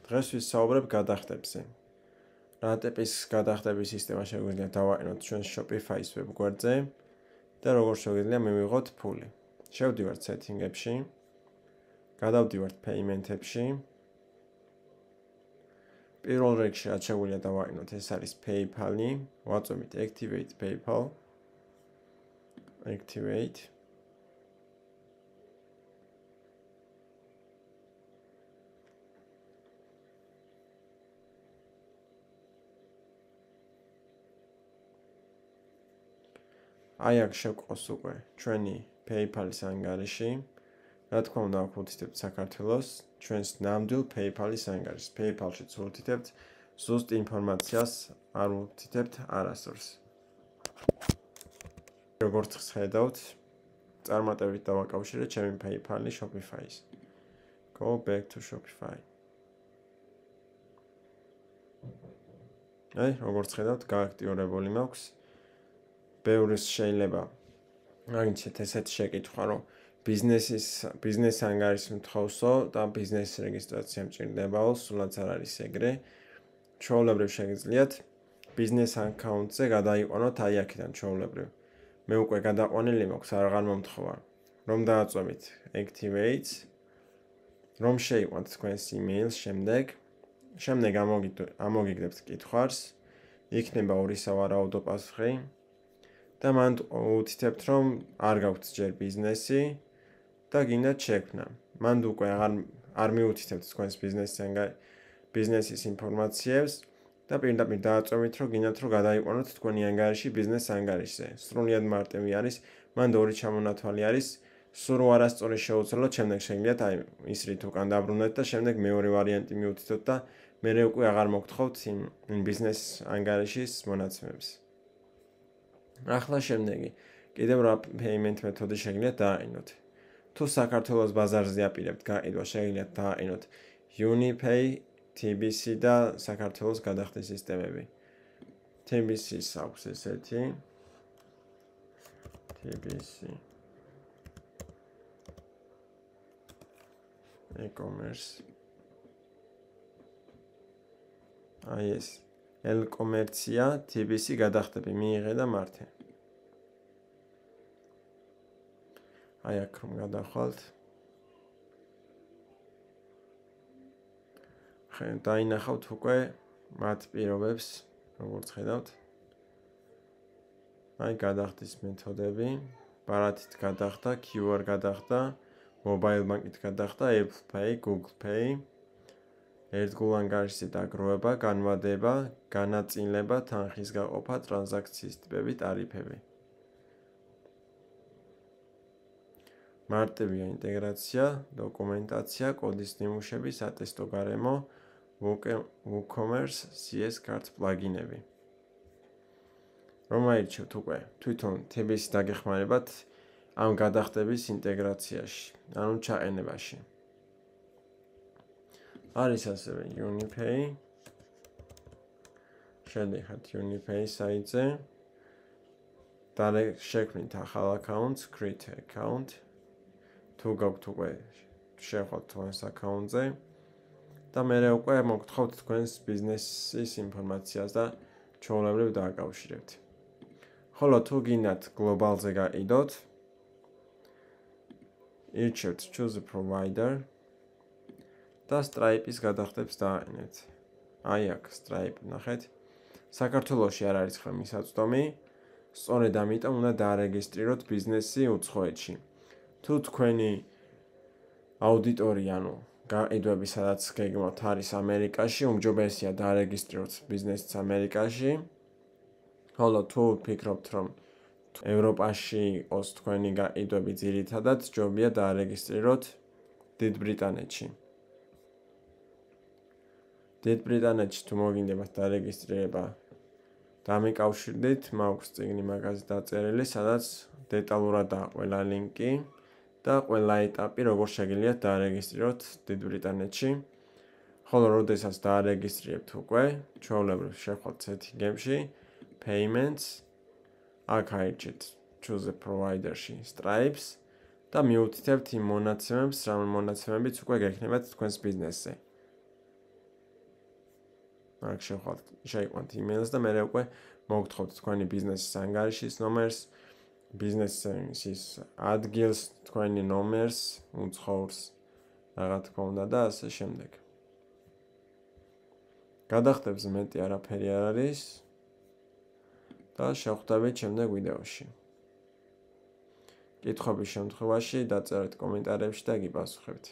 დღეს ვისაუბრებ გადახდებზე. რა ტიპის გადახდების სისტემა შეგვიძლია დავაყენოთ ჩვენს Shopify-ის ვებგვერდზე და როგორ შეგვიძლია მივიღოთ ფული. შევდივართ setting-ებში, გადავდივართ payment-ებში. პირველ რიგში რაც შეგვიძლია დავაყენოთ ეს არის PayPal-ი, ვაწვევით activate PayPal. Activate. აი აქ შევყავს უკვე ჩვენი PayPal-ის ანგარიში. რა თქმა უნდა, აქ ვუთითებთ საქართველოს, ჩვენს ნამდვილ PayPal-ის ანგარიშს. PayPal-შიც ვუთითებთ ზუსტ ინფორმაციას, არ ვუთითებთ არასდროს. როგორც ხედავთ, წარმატებით დავაკავშირეთ ჩემი PayPal-ი Shopify-ის. Go back to Shopify. აი, როგორც ხედავთ, გააქტიურებული მაქვს. ბევრის შეიძლება აგინჩეთ ესეთ შეკითხვა, რომ ბიზნეს ანგარიშს მთხოვსო და ბიზნეს რეგისტრაცია მჭირდებაო, სულაც არ არის ეგრე. ჩვეულებრივ შეგიძლიათ ბიზნეს აკაუნტზე გადაიყვანოთ აი აქედან ჩვეულებრივ. მე უკვე გადაყვანილი მაქვს, აღარ მომთხოვარ. რომ დააწვევით activate, რომ შეიყვანთ თქვენს email-ს შემდეგ ამოგიგდებთ კითხვას, იქნება ორი სავარაუდო პასუხი. და მან უთითებთ, რომ არ გაქვთ ჯერ ბიზნესი და გინდათ შექმნა. მან უკვე არ მიუთითებთ თქვენს ბიზნესის ინფორმაციებს და პირდაპირ დააწვევით, რომ გინდათ რომ გადაიყვანოთ თქვენი ანგარიში ბიზნეს ანგარიშზე. სრულიად მარტივი არის, მანდ ორი ჩამონათვალი არის. სულ არასწორი შეუცვლელად შემდეგ შეგიძლიათ აი ის რით უკან დაბრუნდეთ და შემდეგ მეორე ვარიანტი მიუთითოთ და მერე უკვე აღარ მოგთხოვთ იმ ბიზნეს ანგარიშის მონაცემებს. ახლა შემდეგი, კიდევ რა payment მეთოდი შეგიძლიათ დააყენოთ. თუ საქართველოს ბაზარზე აპირებთ გაყიდვა, შეგიძლიათ დააყენოთ UniPay, TBC და საქართველოს გადახდის სისტემები. TBC-ს აქვს ესეთი. TBC. E-commerce. აი ეს. El-Comercia, TBC გადახდები მიიღე და მართე. აი აქ რომ გადახვალთ. დაინახავთ უკვე მათ პირობებს, როგორც ხედავთ. აი გადახდის მეთოდები, ბარათით გადახდა, QR გადახდა, Mobile Bank-ით გადახდა, Apple Pay, Google Pay. ერთგულ ანგარიშზე დაგროვება, განვადება, განაწილება, თანხის გაყოფა, ტრანზაქციის ტიპები, ტარიფები. მარტივია ინტეგრაცია, დოკუმენტაცია, კოდის ნიმუშები, სატესტო გარემო, WooCommerce, CS Cart პლაგინები. რომ აირჩევთ უკვე თვითონ TBC დაგეხმარებათ ამ გადახდების ინტეგრაციაში, ანუ ჩაყენებაში. არის ასევე UniPay. შედიხართ UniPay საიტზე. შექმნით ახალ აკაუნტს, create account. თუ გაქვთ უკვე შევხვალთ თქვენს აკაუნტზე და მერე უკვე მოგთხოვთ თქვენს ბიზნესის ინფორმაციას და ჩვეულებრივ დააკავშირებთ. ხოლო თუ გინდათ გლობალზე გაყიდოთ, ირჩევთ choose a provider და Stripe-ის გადახდებს დააყენეთ. აი აქ Stripe ნახეთ. საქართველოში არ არის ხელმისაწვდომი, სწორედ ამიტომ უნდა დაარეგისტრიროთ ბიზნესი უცხოეთში. თუ თქვენი აუდიტორია, ანუ გაყიდვები, სადაც გეგმავთ არის ამერიკაში, უმჯობესია დაარეგისტრიროთ ბიზნესიც ამერიკაში. ხოლო თუ ფიქრობთ, რომ ევროპაში იყოს თქვენი გაყიდვები ძირითადად, ჯობია დაარეგისტრიროთ დიდ ბრიტანეთში. დიდ ბრიტანეთში თუ მოგინდებათ დარეგისტრირება, დამიკავშირდით, მაქვს წიგნი მაგაზე დაწერილი, სადაც დეტალურადაა ყველა ლინკი და ყველა ეტაპი, როგორ შეგიძლიათ დაარეგისტრიროთ დიდ ბრიტანეთში. ხოლო როდესაც დაარეგისტრირებთ უკვე, ჩვეულებრივ შევხვალთ setting-ებში, payments, აქ აირჩიეთ choose a provider-ში Stripes და მიუთითებთ იმ მონაცემებს, რა მონაცემებიც უკვე გექნებათ თქვენს ბიზნესზე. აქ შეიყვანთ იმეილს და მე უკვე მოგთხოვთ თქვენი ბიზნესის ანგარიშის ნომერს, ბიზნესის ადგილს, თქვენი ნომერს, უცხოურს, რა თქმა უნდა და ასე შემდეგ. გადახდებს მეტი არაფერი არ არის და შევხვდებით შემდეგ ვიდეოში. კითხვების შემთხვევაში დაწერეთ კომენტარებში და გიპასუხებთ.